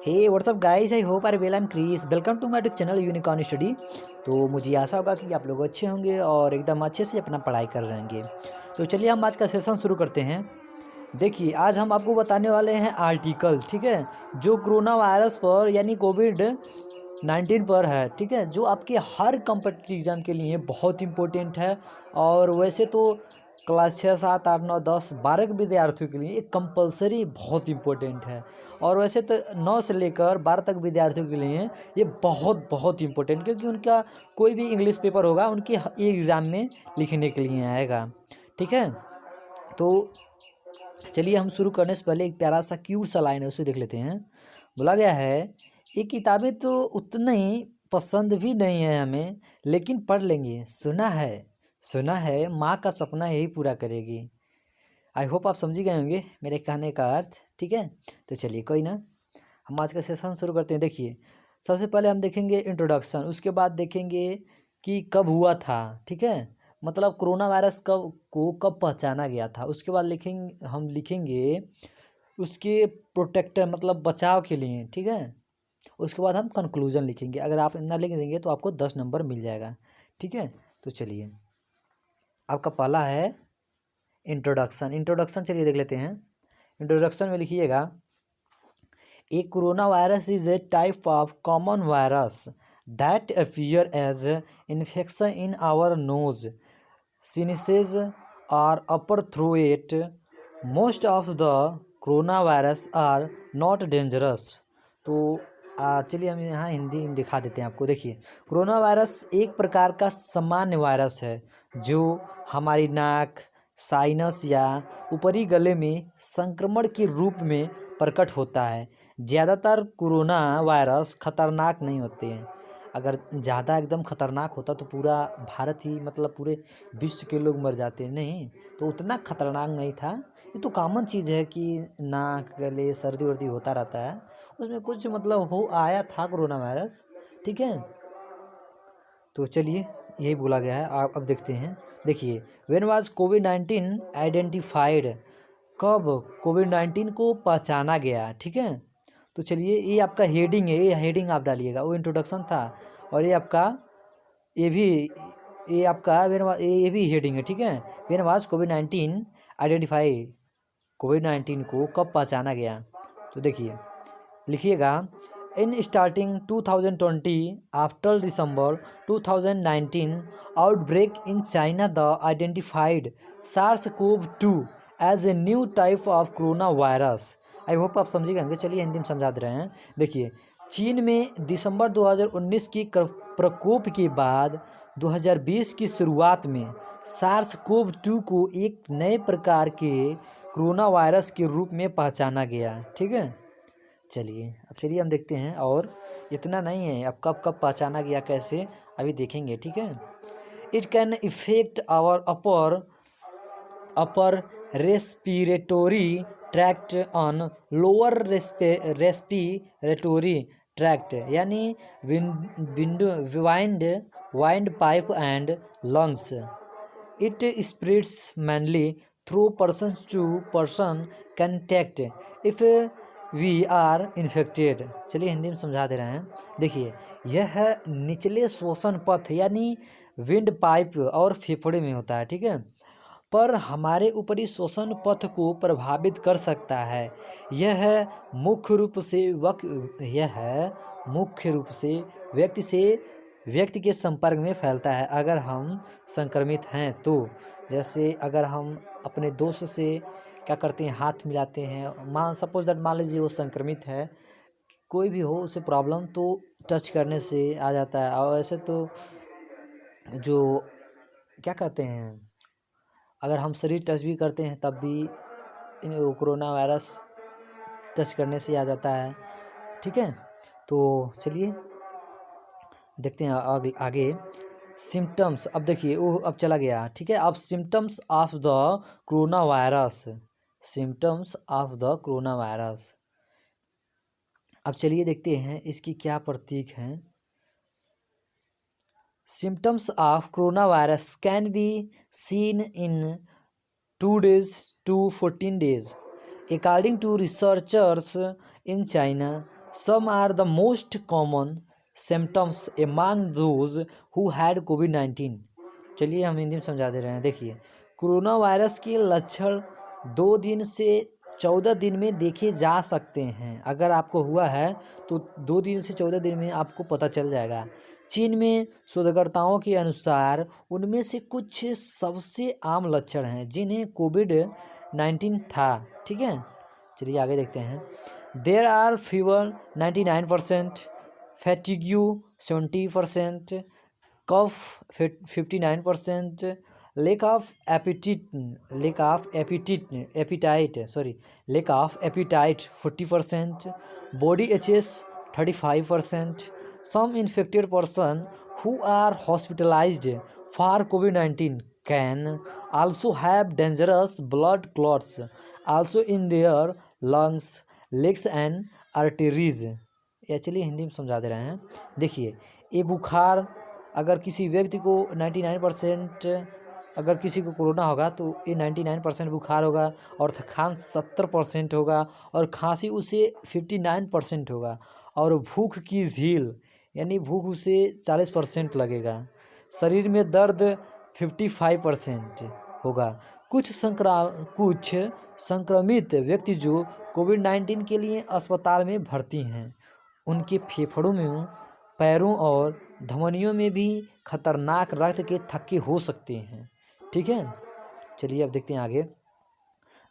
Hey what's up guys, I hope are well and Chris. Welcome to my YouTube channel Unicorn Study. तो मुझे आशा होगा कि आप लोग अच्छे होंगे और एकदम अच्छे से अपना पढ़ाई कर रहे होंगे। तो चलिए हम आज का सेशन शुरू करते हैं। देखिए, आज हम आपको बताने वाले हैं आर्टिकल, ठीक है, जो कोरोना वायरस पर यानी कोविड-19 पर है, ठीक है, जो आपके हर कॉम्पिटिटिव एग्जाम के लिए बहुत इंपॉर्टेंट है। और वैसे तो क्लास 6, 7, 8, 9, 10, 12 के विद्यार्थियों के लिए एक कंपलसरी बहुत इंपॉर्टेंट है। और वैसे तो 9 से लेकर 12 तक विद्यार्थियों के लिए ये बहुत बहुत इंपॉर्टेंट, क्योंकि उनका कोई भी इंग्लिश पेपर होगा उनके एग्ज़ाम में लिखने के लिए आएगा, ठीक है। तो चलिए हम शुरू करने से पहले एक प्यारा सा क्यूट सा लाइन है, उसे देख लेते हैं। बोला गया है, ये किताबें तो उतनी पसंद भी नहीं है हमें, लेकिन पढ़ लेंगे। सुना है माँ का सपना यही पूरा करेगी। आई होप आप समझ ही गए होंगे मेरे कहने का अर्थ, ठीक है। तो चलिए कोई ना, हम आज का सेशन शुरू करते हैं। देखिए, सबसे पहले हम देखेंगे इंट्रोडक्शन, उसके बाद देखेंगे कि कब हुआ था, ठीक है, मतलब कोरोना वायरस कब पहचाना गया था। उसके बाद लिखेंगे उसके प्रोटेक्टर मतलब बचाव के लिए, ठीक है। उसके बाद हम कंक्लूजन लिखेंगे। अगर आप इतना लिख देंगे तो आपको 10 नंबर मिल जाएगा, ठीक है। तो चलिए, आपका पहला है इंट्रोडक्शन चलिए देख लेते हैं। इंट्रोडक्शन में लिखिएगा, A coronavirus is a type of common virus that appear as infection in our nose, sinuses, or upper throat. Most of the coronavirus are not dangerous. तो चलिए हम यहाँ हिंदी में दिखा देते हैं आपको। देखिए, कोरोना वायरस एक प्रकार का सामान्य वायरस है जो हमारी नाक, साइनस या ऊपरी गले में संक्रमण के रूप में प्रकट होता है। ज़्यादातर कोरोना वायरस खतरनाक नहीं होते हैं। अगर ज़्यादा एकदम खतरनाक होता तो पूरा भारत ही मतलब पूरे विश्व के लोग मर जाते हैं। नहीं, तो उतना खतरनाक नहीं था। ये तो कॉमन चीज़ है कि नाक, गले, सर्दी वर्दी होता रहता है, उसमें कुछ मतलब हो आया था कोरोना वायरस, ठीक है। तो चलिए, यही बोला गया है। आप अब देखते हैं। देखिए, व्हेन वाज कोविड-19 आइडेंटिफाइड, कब कोविड-19 को पहचाना गया, ठीक है। तो चलिए, ये आपका हेडिंग है, ये हेडिंग आप डालिएगा। वो इंट्रोडक्शन था और ये आपका ये भी ये आपका ये भी हेडिंग है, ठीक है। व्हेन वाज कोविड-19 आइडेंटिफाई, कोविड-19 को कब पहचाना गया। तो देखिए, लिखिएगा, in starting 2020 after December 2019 outbreak in China the identified SARS-CoV-2 as a new type of corona virus. I hope आप समझिएगा। चलिए हिंदी में समझा दे रहे हैं। देखिए, चीन में दिसंबर 2019 की प्रकोप के बाद 2020 की शुरुआत में SARS-CoV-2 को एक नए प्रकार के कोरोना वायरस के रूप में पहचाना गया, ठीक है। चलिए हम देखते हैं। और इतना नहीं है, अब कब कब पहचाना गया, कैसे, अभी देखेंगे, ठीक है। It can effect our upper respiratory tract on lower respiratory tract, यानी windpipe and lungs. It spreads mainly through person to person contact if we are infected. चलिए हिंदी में समझा दे रहे हैं। देखिए, यह निचले श्वसन पथ यानी विंड पाइप और फेफड़े में होता है, ठीक है, पर हमारे ऊपरी श्वसन पथ को प्रभावित कर सकता है। यह मुख्य रूप से व्यक्ति के संपर्क में फैलता है अगर हम संक्रमित हैं तो। जैसे अगर हम अपने दोस्त से क्या करते हैं, हाथ मिलाते हैं, मान लीजिए वो संक्रमित है, कोई भी हो उसे प्रॉब्लम, तो टच करने से आ जाता है। और ऐसे तो जो क्या कहते हैं, अगर हम शरीर टच भी करते हैं तब भी कोरोना वायरस टच करने से आ जाता है, ठीक है। तो चलिए देखते हैं आगे सिम्टम्स। अब देखिए, वो अब चला गया, ठीक है। अब symptoms of the corona virus. अब चलिए देखते हैं इसकी क्या प्रतीक हैं। Symptoms of corona virus can be seen in 2 days to 14 days according to researchers in China. Some are the most common symptoms among those who had COVID-19. चलिए हम हिंदी में समझा दे रहे हैं। देखिए, कोरोना वायरस के लक्षण 2 दिन से 14 दिन में देखे जा सकते हैं। अगर आपको हुआ है तो 2 दिन से 14 दिन में आपको पता चल जाएगा। चीन में शोधकर्ताओं के अनुसार उनमें से कुछ सबसे आम लक्षण हैं जिन्हें कोविड-19 था। ठीक है, चलिए आगे देखते हैं। There are fever 99%, fatigue 70%, cough 59%, lack of appetite 40%, body itches 35%. Some infected person who are hospitalized for COVID-19 can also have dangerous blood clots also in their lungs, legs and arteries. या चलिए हिंदी में समझा दे रहे हैं। देखिए, ये बुखार अगर किसी व्यक्ति को 99% अगर किसी को कोरोना होगा तो ये 99% बुखार होगा और थकान 70% होगा और खांसी उसे 59% होगा और भूख की झील यानी भूख उसे 40% लगेगा। शरीर में दर्द 55% होगा। कुछ संक्रमित व्यक्ति जो कोविड-19 के लिए अस्पताल में भर्ती हैं, उनके फेफड़ों में, पैरों और धमनियों में भी खतरनाक रक्त के थक्के हो सकते हैं। ठीक है, चलिए अब देखते हैं आगे।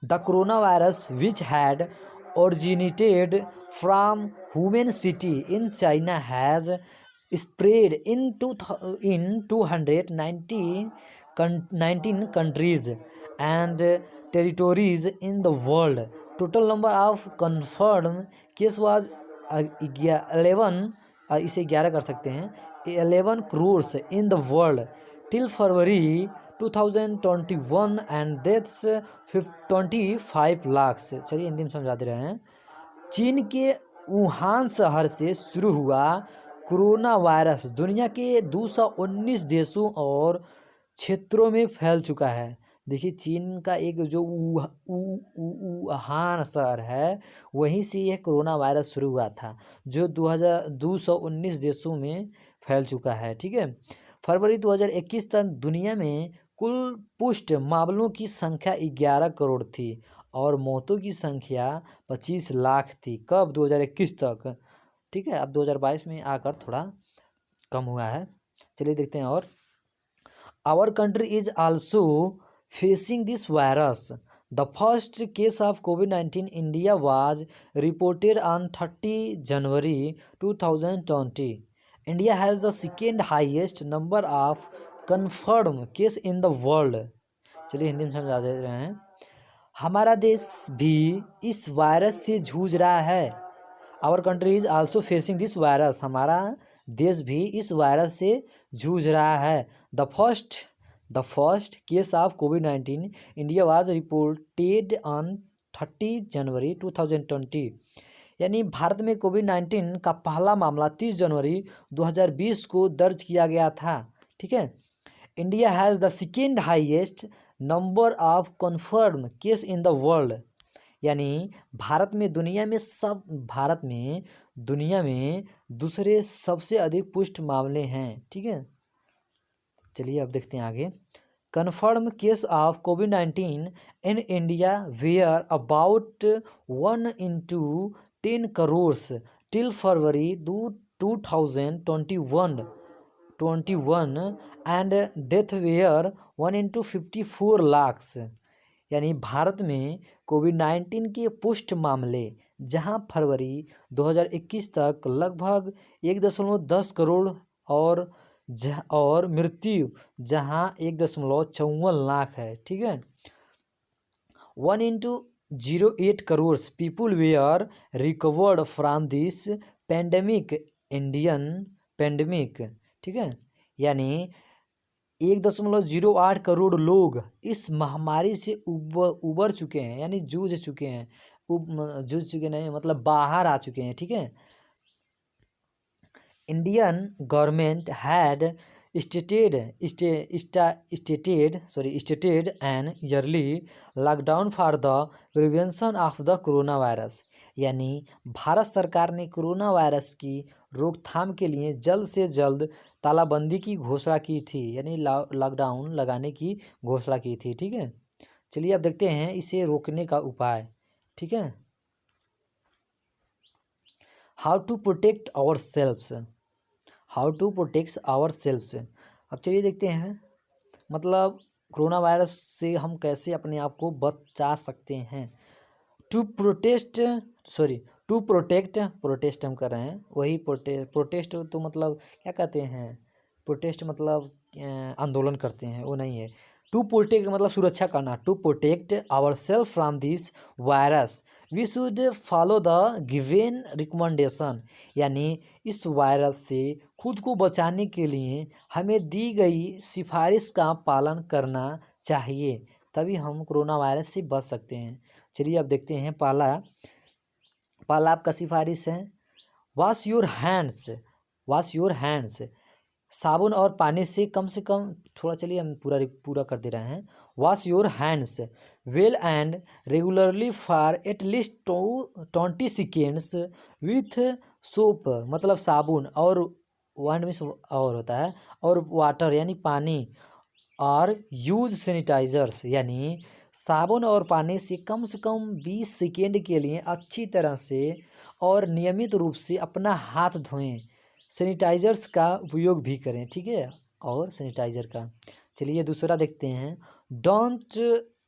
The corona virus which had originated from Wuhan city in China has spread in 219 countries and territories in the world. Total number of confirmed case was 11 इसे 11 कर सकते हैं 11 crores in the world till February 2021 and deaths 25 lakhs. चलिए हिंदी में समझा दे रहे हैं। चीन के वुहान शहर से शुरू हुआ कोरोना वायरस दुनिया के 219 देशों और क्षेत्रों में फैल चुका है। देखिए, चीन का एक जो वुहान शहर है वहीं से यह कोरोना वायरस शुरू हुआ था जो 219 देशों में फैल चुका है। ठीक है, फरवरी 2021 तक दुनिया में कुल पुष्ट मामलों की संख्या 11 करोड़ थी और मौतों की संख्या 25 लाख थी। कब? 2021 तक। ठीक है, अब 2022 में आकर थोड़ा कम हुआ है। चलिए देखते हैं और our country is also facing this virus. The first case of COVID-19 India was reported on 30 January 2020. India has the second highest number of confirmed case in the world. चलिए हिंदी में समझा दे रहे हैं। हमारा देश भी इस वायरस से जूझ रहा है। Our country is also facing this virus. हमारा देश भी इस वायरस से जूझ रहा है। The first case of COVID-19 India was reported on 30 January 2020. यानी भारत में COVID-19 का पहला मामला 30 जनवरी 2020 को दर्ज किया गया था। ठीक है, India has the second highest number of confirm case in the world. यानी भारत में दुनिया में दूसरे सबसे अधिक पुष्ट मामले हैं। ठीक है, चलिए अब देखते हैं आगे। Confirm case of COVID-19 in India were about 1 into 10 crores till February 2021 and death were 1 into 54 lakhs. यानी भारत में COVID-19 के पुष्ट मामले जहां फरवरी 2021 तक लगभग 1.10 करोड़ और मृत्यु जहां 1.54 लाख है। ठीक है, 1 into 08 crores people were recovered from this Indian pandemic. ठीक है, यानी 1.08 करोड़ लोग इस महामारी से उबर चुके हैं, यानी जूझ चुके हैं। नहीं मतलब बाहर आ चुके हैं। ठीक है, Indian government had stated an yearly lockdown for the prevention of the corona virus. यानी भारत सरकार ने कोरोना वायरस की रोकथाम के लिए जल्द से जल्द तालाबंदी की घोषणा की थी, यानी लॉकडाउन लगाने की घोषणा की थी। ठीक है, चलिए अब देखते हैं इसे रोकने का उपाय। ठीक है, how to protect our selves, how to protect our selves. अब चलिए देखते हैं मतलब कोरोना वायरस से हम कैसे अपने आप को बचा सकते हैं। टू प्रोटेस्ट हम कर रहे हैं, वही प्रोटेस्ट तो मतलब क्या कहते हैं, प्रोटेस्ट मतलब आंदोलन करते हैं, वो नहीं है। टू प्रोटेक्ट मतलब सुरक्षा करना। To protect our self from this virus we should follow the given recommendation. यानी इस वायरस से खुद को बचाने के लिए हमें दी गई सिफारिश का पालन करना चाहिए, तभी हम कोरोना वायरस से बच सकते हैं। चलिए अब देखते हैं पहला आपका सिफारिश है, वॉश योर हैंड्स। साबुन और पानी से कम, थोड़ा चलिए हम पूरा कर दे रहे हैं। Wash your hands well and regularly for at least 20 seconds with soap, मतलब साबुन, और वन मिस और होता है, और वाटर यानी पानी, और यूज सैनिटाइजर्स, यानी साबुन और पानी से कम 20 सेकेंड के लिए अच्छी तरह से और नियमित रूप से अपना हाथ धोएं। सैनिटाइजर्स का उपयोग भी करें। ठीक है, और सैनिटाइजर का। चलिए दूसरा देखते हैं, don't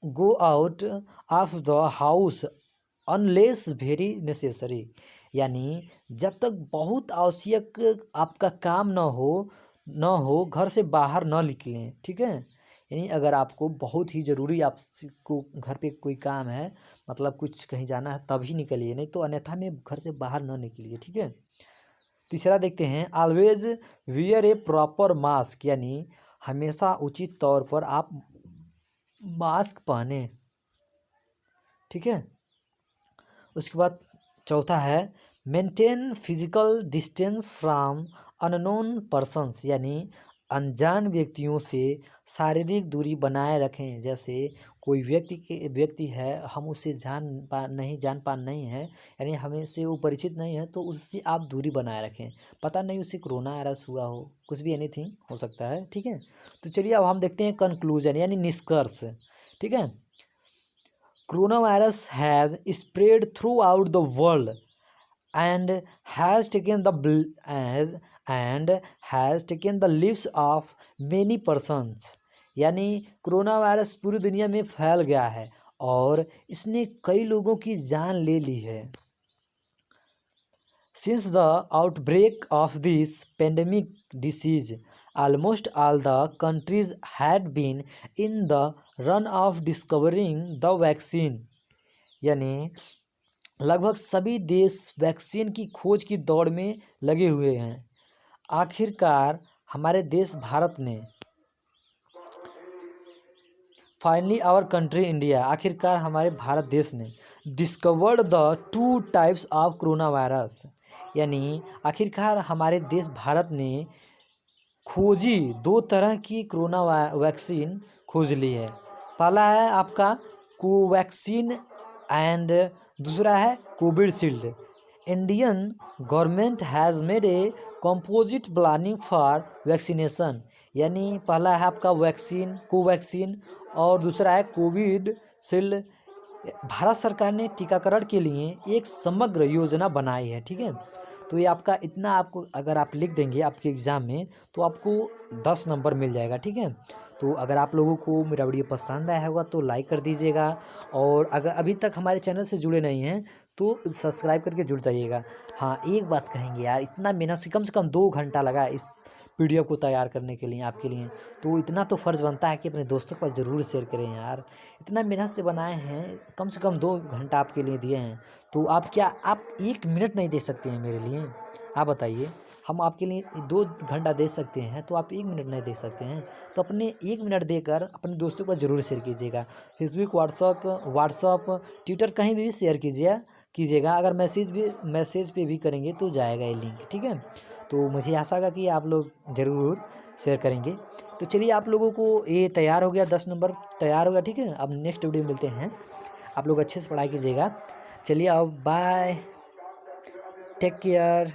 go out of the house unless very necessary. यानी जब तक बहुत आवश्यक आपका काम न हो घर से बाहर न निकलें। ठीक है, यानी अगर आपको बहुत ही ज़रूरी आपको घर पे कोई काम है, मतलब कुछ कहीं जाना है, तभी निकलिए, नहीं तो अन्यथा में घर से बाहर न निकलिए। ठीक है, तीसरा देखते हैं, ऑलवेज वियर ए प्रॉपर मास्क। यानी हमेशा उचित तौर पर आप मास्क पहने। ठीक है, उसके बाद चौथा है, maintain physical distance from unknown persons. यानी अनजान व्यक्तियों से शारीरिक दूरी बनाए रखें। जैसे कोई व्यक्ति है, हम उसे जान पान नहीं है, यानी हमें से वो परिचित नहीं है, तो उससे आप दूरी बनाए रखें। पता नहीं उसे कोरोना वायरस हुआ हो, कुछ भी एनीथिंग हो सकता है। ठीक है, तो चलिए अब हम देखते हैं कंक्लूजन यानी निष्कर्ष। ठीक है, corona virus has spread through out the world and has taken the lives of many persons। यानी कोरोना वायरस पूरी दुनिया में फैल गया है और इसने कई लोगों की जान ले ली है। Since the outbreak of this pandemic disease, almost all the countries had been in the run of discovering the vaccine। यानी लगभग सभी देश वैक्सीन की खोज की दौड़ में लगे हुए हैं। आखिरकार हमारे देश भारत ने, फाइनली आवर कंट्री इंडिया, आखिरकार हमारे भारत देश ने discovered the 2 types of corona virus. यानी आखिरकार हमारे देश भारत ने खोजी 2 तरह की कोरोना वैक्सीन खोज ली है। पहला है आपका कोवैक्सीन एंड दूसरा है Covishield. Indian government has made a composite planning for vaccination. यानी पहला है आपका कोवैक्सीन और दूसरा है कोविशील्ड। भारत सरकार ने टीकाकरण के लिए एक समग्र योजना बनाई है। ठीक है, तो ये आपका इतना, आपको अगर आप लिख देंगे आपके एग्ज़ाम में तो आपको 10 नंबर मिल जाएगा। ठीक है, तो अगर आप लोगों को मेरा वीडियो पसंद आया होगा तो लाइक कर दीजिएगा, और अगर अभी तक हमारे चैनल से जुड़े नहीं हैं तो सब्सक्राइब करके जुड़ जाइएगा। हाँ, एक बात कहेंगे यार, इतना मेहनत से कम 2 घंटा लगा इस पीडीएफ को तैयार करने के लिए आपके लिए, तो इतना तो फ़र्ज़ बनता है कि अपने दोस्तों के पास ज़रूर शेयर करें यार। इतना मेहनत से बनाए हैं, कम से कम 2 घंटा आपके लिए दिए हैं, तो आप 1 मिनट नहीं दे सकते हैं मेरे लिए? आप बताइए, हम आपके लिए 2 घंटा दे सकते हैं तो आप 1 मिनट नहीं दे सकते हैं? तो अपने 1 मिनट देकर अपने दोस्तों को ज़रूर शेयर कीजिएगा। फेसबुक, व्हाट्सअप, ट्विटर, कहीं भी शेयर कीजिएगा। अगर मैसेज पे भी करेंगे तो जाएगा ये लिंक। ठीक है, तो मुझे आशा होगा कि आप लोग ज़रूर शेयर करेंगे। तो चलिए, आप लोगों को ये तैयार हो गया, 10 नंबर तैयार हो गया, ठीक है। अब नेक्स्ट वीडियो में मिलते हैं, आप लोग अच्छे से पढ़ाई कीजिएगा। चलिए अब बाय, टेक केयर।